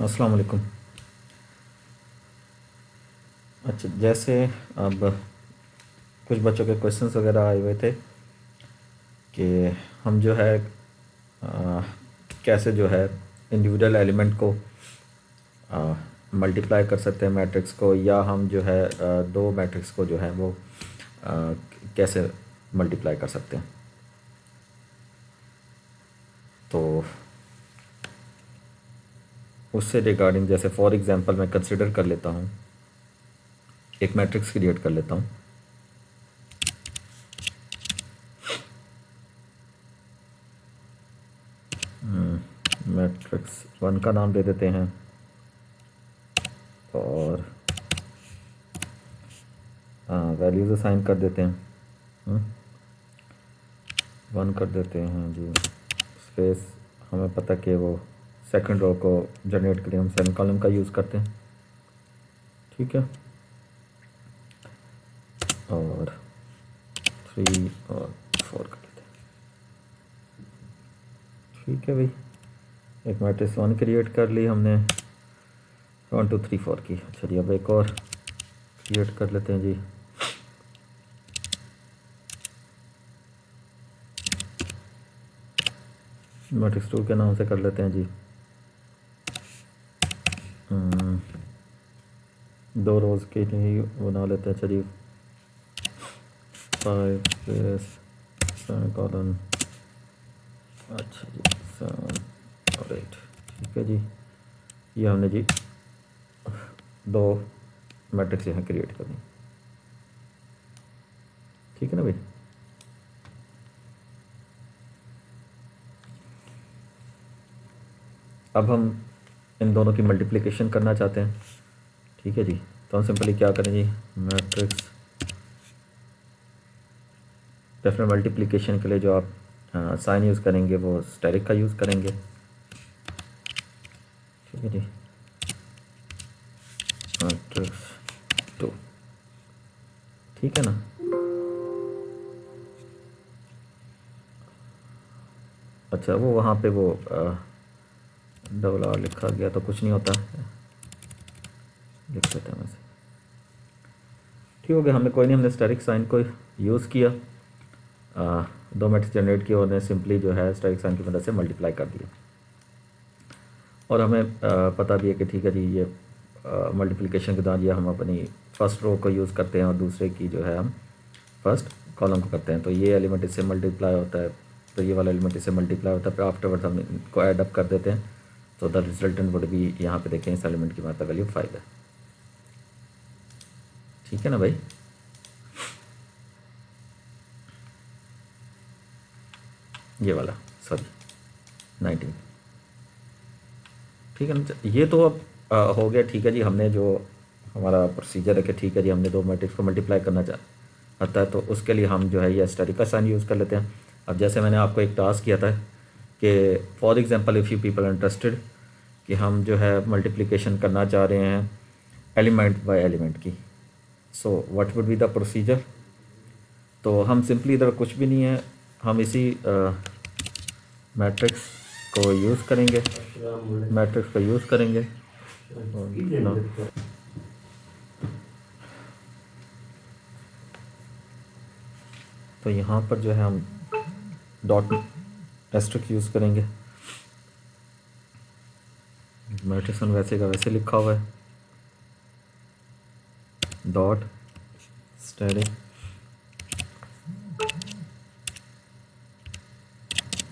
अस्सलाम वालेकुम। अच्छा, जैसे अब कुछ बच्चों के क्वेश्चंस वगैरह आए हुए थे कि हम जो है कैसे जो है इंडिविजुअल एलिमेंट को मल्टीप्लाई कर सकते हैं मैट्रिक्स को, या हम जो है दो मैट्रिक्स को जो है वो कैसे मल्टीप्लाई कर सकते हैं। तो उससे रिगार्डिंग जैसे फॉर एग्जांपल मैं कंसिडर कर लेता हूँ, एक मैट्रिक्स क्रिएट कर लेता हूँ। मैट्रिक्स 1 का नाम दे देते हैं और वैल्यूज़ असाइन कर देते हैं। 1 कर देते हैं जी। स्पेस हमें पता कि वो सेकंड रो को जनरेट के लिए हम सेमी कॉलम का यूज़ करते हैं, ठीक है। और 3 और 4 कर देते हैं, ठीक है भाई। एक मैट्रिक्स 1 क्रिएट कर ली हमने, 1 2 3 4 की। अच्छा जी, अब एक और क्रिएट कर लेते हैं जी। मैट्रिक्स 2 के नाम से कर लेते हैं जी। 2 रोज़ के लिए बना लेते हैं। अच्छा जी, 5 स्पेस सेमी कॉलन, अच्छा जी 7 और 8, ठीक है जी। ये हमने जी दो मैट्रिक्स यहाँ क्रिएट करनी, ठीक है ना भाई। अब हम इन दोनों की मल्टीप्लिकेशन करना चाहते हैं, ठीक है जी। तो हम सिंपली क्या करें जी, मैट्रिक्स डेफिनेट मल्टीप्लिकेशन के लिए जो आप साइन यूज़ करेंगे वो स्टेरिक का यूज़ करेंगे, ठीक है जी। मैट्रिक्स 2, ठीक है ना। अच्छा, वो वहाँ पे वो डबल आर लिखा गया तो कुछ नहीं होता, लिख देते हैं वैसे, ठीक हो गया। हमने कोई नहीं, हमने स्टेरिक साइन को यूज़ किया, दो मैट्रिक्स जनरेट किए, उन्हें सिंपली जो है स्टेरिक साइन की मदद से मल्टीप्लाई कर दिया। और हमें पता भी है कि ठीक है जी, ये मल्टीप्लिकेशन के दौरान ये हम अपनी फर्स्ट रो को यूज़ करते हैं और दूसरे की जो है हम फर्स्ट कॉलम को करते हैं। तो ये एलिमेंट इससे मल्टीप्लाई होता है, तो ये वाला एलिमेंट इससे मल्टीप्लाई होता है, फिर आफ्टरवर्ड हम इनको ऐड अप कर देते हैं। तो द रिजल्टेंट वुड भी, यहाँ पे देखें इस एलिमेंट की मतलब वैल्यू 5 है, ठीक है ना भाई। ये वाला सॉरी 19, ठीक है ना। ये तो अब हो गया, ठीक है जी। हमने जो हमारा प्रोसीजर है कि ठीक है जी, हमने दो मैट्रिक्स को मल्टीप्लाई करना चाहता है, तो उसके लिए हम जो है ये स्टेरिक साइन यूज़ कर लेते हैं। अब जैसे मैंने आपको एक टास्क किया था कि for example if you people are interested कि हम जो है मल्टीप्लिकेशन करना चाह रहे हैं एलिमेंट बाय एलिमेंट की, so what would be the procedure. तो हम सिंपली इधर कुछ भी नहीं है, हम इसी मैट्रिक्स को यूज़ करेंगे, मैट्रिक्स को यूज़ करेंगे ना। तो यहाँ पर जो है हम डॉट एस्ट्रिक यूज़ करेंगे। मैट्रिक्स वैसे का वैसे लिखा हुआ है, डॉट स्टेरिक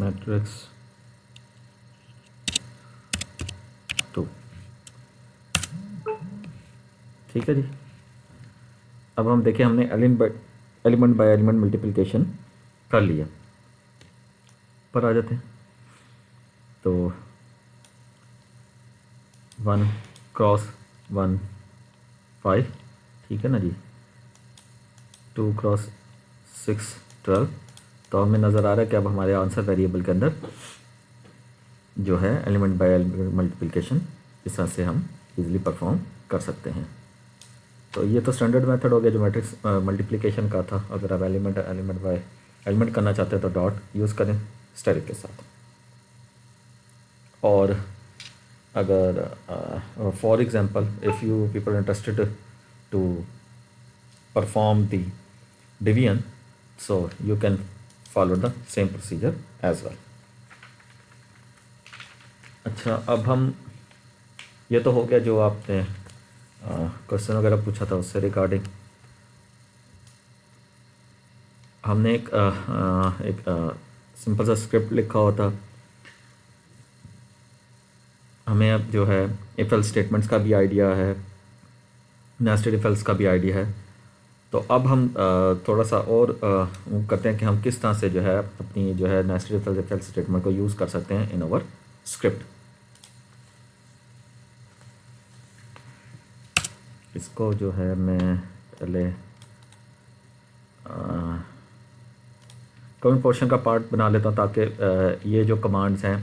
मैट्रिक्स 2, ठीक है जी। अब हम देखें, हमने एलिमेंट बाय एलिमेंट मल्टीप्लिकेशन कर लिया, पर आ जाते हैं। तो 1 क्रॉस 1 5, ठीक है ना जी। 2 क्रॉस 6 12। तो हमें नज़र आ रहा है कि अब हमारे आंसर वेरिएबल के अंदर जो है एलिमेंट बाय एलिमेंट मल्टीप्लिकेशन इस तरह से हम इजीली परफॉर्म कर सकते हैं। तो ये तो स्टैंडर्ड मेथड हो गया जो मैट्रिक्स मल्टीप्लिकेशन का था। अगर आप एलिमेंट बाय एलिमेंट करना चाहते हैं तो डॉट यूज़ करें स्टेरिक के साथ। और अगर for example if you people interested to perform the division, so you can follow the same procedure as well. अच्छा, अब हम, ये तो हो गया जो आपने क्वेश्चन वगैरह पूछा था उससे रिगार्डिंग। हमने एक सिंपल सा स्क्रिप्ट लिखा होता, हमें अब जो है इफ एल्स स्टेटमेंट्स का भी आइडिया है, नेस्टेड इफ एल्स का भी आइडिया है। तो अब हम थोड़ा सा और करते हैं कि हम किस तरह से जो है अपनी जो है नेस्टेड इफ एल्स स्टेटमेंट को यूज़ कर सकते हैं इन आवर स्क्रिप्ट। इसको जो है मैं पहले कमेंट पोर्शन का पार्ट बना लेता हूँ ताकि ये जो कमांड्स हैं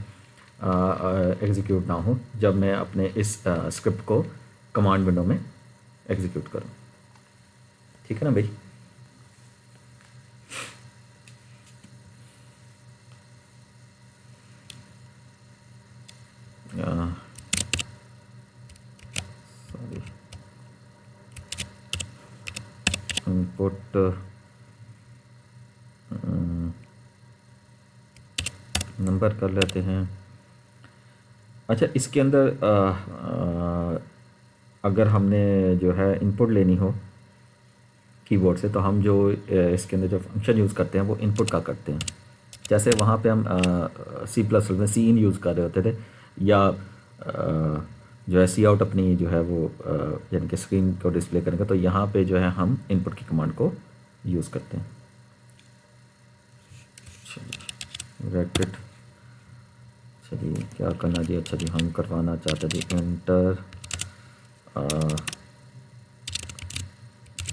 एग्जीक्यूट ना हो जब मैं अपने इस स्क्रिप्ट को कमांड विंडो में एग्जीक्यूट करूँ। ठीक है ना भाई? सॉरी, इनपुट नंबर कर लेते हैं। अच्छा, इसके अंदर अगर हमने जो है इनपुट लेनी हो कीबोर्ड से, तो हम जो इसके अंदर जो फंक्शन यूज़ करते हैं वो इनपुट का करते हैं। जैसे वहाँ पे हम C++ में सी इन यूज़ कर रहे होते थे, या जो है सी आउट अपनी जो है वो यानी कि स्क्रीन को डिस्प्ले करेंगे, तो यहाँ पे जो है हम इनपुट की कमांड को यूज़ करते हैं। ब्रैकेट, चलिए क्या करना जी? अच्छा जी, हम करवाना चाहते जी एंटर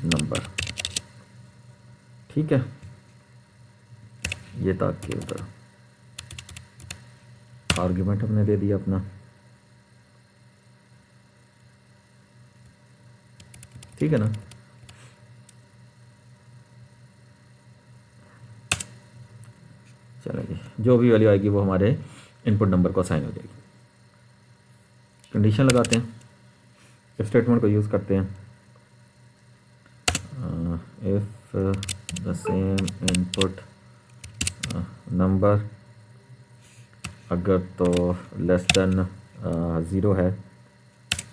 नंबर। ठीक है, ये था कि उधर आर्ग्यूमेंट हमने दे दिया अपना। ठीक है ना? चलिए, जो भी वैल्यू आएगी वो हमारे इनपुट नंबर को असाइन हो जाएगी। कंडीशन लगाते हैं, इफ स्टेटमेंट को यूज़ करते हैं। If the same input number, अगर तो लेस देन 0 है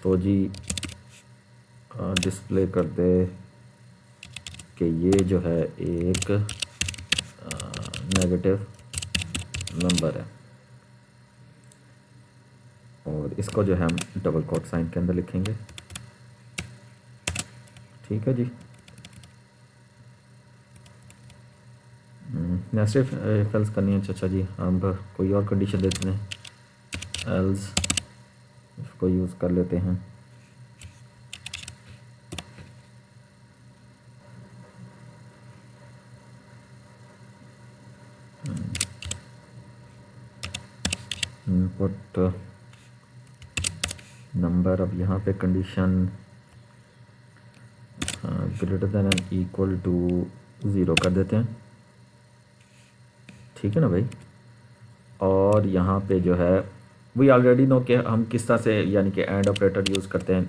तो जी डिस्प्ले कर दे कि ये जो है एक नेगेटिव नंबर है, और इसको जो है हम डबल कोट साइन के अंदर लिखेंगे। ठीक है जी। नेस्टेड इफ एल्स करनी है। अच्छा जी, हम कोई और कंडीशन देते हैं, एल्स इसको यूज़ कर लेते हैं। इनपुट नंबर, अब यहाँ पे condition greater than and equal to 0 कर देते हैं। ठीक है ना भाई? और यहाँ पे जो है वी ऑलरेडी नो कि हम किस तरह से यानी कि एंड ऑपरेटर यूज़ करते हैं।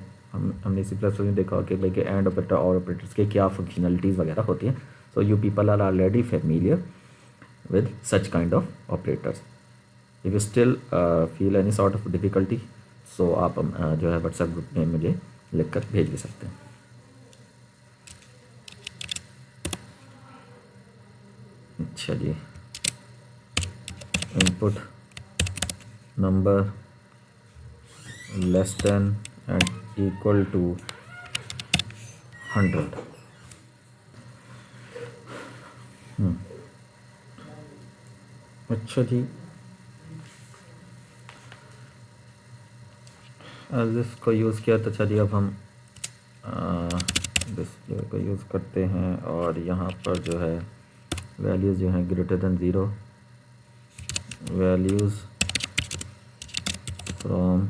हमने C++ में देखा कि भाई कि एंड ऑपरेटर और ऑपरेटर्स के क्या फंक्शनलिटीज़ वगैरह होती हैं। So you people are already familiar with such kind of operators. If you still feel any sort of difficulty, so आप जो है व्हाट्सएप ग्रुप में मुझे लिख कर भेज भी सकते हैं। अच्छा जी, input number less than and equal to 100। अच्छा जी, दिस को यूज़ किया तो चलिए अब हम डिस्प्ले को यूज़ करते हैं, और यहाँ पर जो है वैल्यूज़ जो हैं greater than 0, values from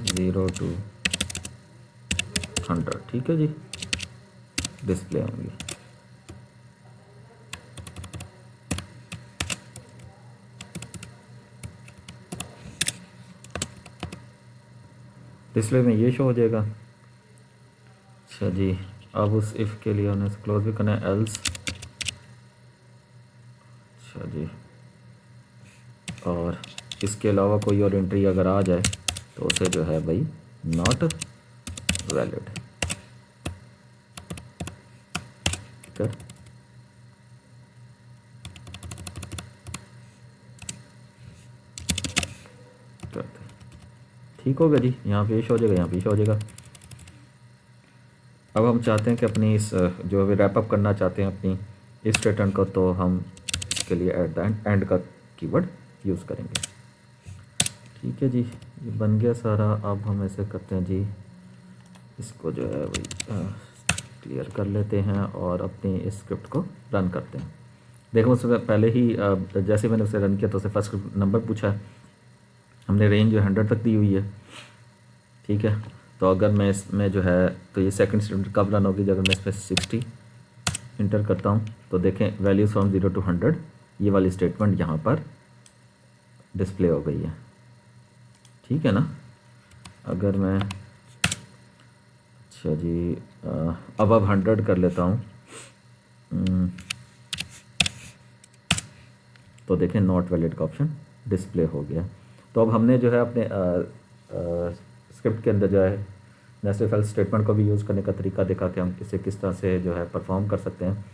0 to 100। ठीक है जी, डिस्प्ले होंगी। डिस्प्ले में ये शो हो जाएगा। अच्छा जी, अब उस इफ़ के लिए उन्हें क्लोज भी करना है, एल्स। अच्छा जी, और इसके अलावा कोई और एंट्री अगर आ जाए तो उसे जो है भाई नॉट वैलिड। ठीक है, करते हैं। ठीक होगा जी, यहाँ पे शो हो जाएगा, यहाँ पे शो हो जाएगा। अब हम चाहते हैं कि अपनी इस जो अभी रैप अप करना चाहते हैं अपनी इस रिटर्न को, तो हम इसके लिए एट द एंड का कीवर्ड यूज़ करेंगे। ठीक है जी, ये बन गया सारा। अब हम ऐसे करते हैं जी, इसको जो है वही क्लियर कर लेते हैं और अपनी इस स्क्रिप्ट को रन करते हैं। देखो उससे पहले ही जैसे मैंने उसे रन किया तो उसे फर्स्ट नंबर पूछा है, हमने रेंज जो 100 तक दी हुई है। ठीक है, तो अगर मैं इसमें जो है, तो ये सेकंड स्टेटमेंट कब रन होगी, अगर मैं इसमें 60 इंटर करता हूँ तो देखें वैल्यूज़ फ्रॉम 0 to 100, ये वाली स्टेटमेंट यहाँ पर डिस्प्ले हो गई है। ठीक है ना। अगर मैं, अच्छा जी, अब 100 कर लेता हूँ, तो देखें नॉट वैलिड का ऑप्शन डिस्प्ले हो गया। तो अब हमने जो है अपने स्क्रिप्ट के अंदर जो है नेस्टेड इफ एल्स स्टेटमेंट को भी यूज़ करने का तरीका देखा कि हम इसे किस तरह से जो है परफॉर्म कर सकते हैं।